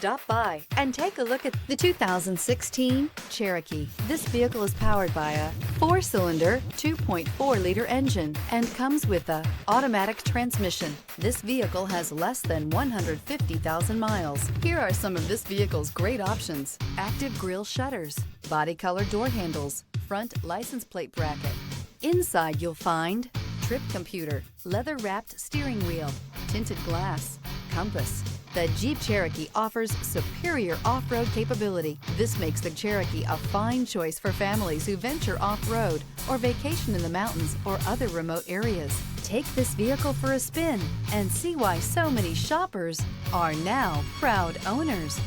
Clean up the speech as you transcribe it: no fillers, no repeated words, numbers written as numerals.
Stop by and take a look at the 2016 Cherokee. This vehicle is powered by a 4-cylinder, 2.4-liter engine and comes with a automatic transmission. This vehicle has less than 150,000 miles. Here are some of this vehicle's great options: active grille shutters, body color door handles, front license plate bracket. Inside you'll find trip computer, leather-wrapped steering wheel, tinted glass, compass. The Jeep Cherokee offers superior off-road capability. This makes the Cherokee a fine choice for families who venture off-road or vacation in the mountains or other remote areas. Take this vehicle for a spin and see why so many shoppers are now proud owners.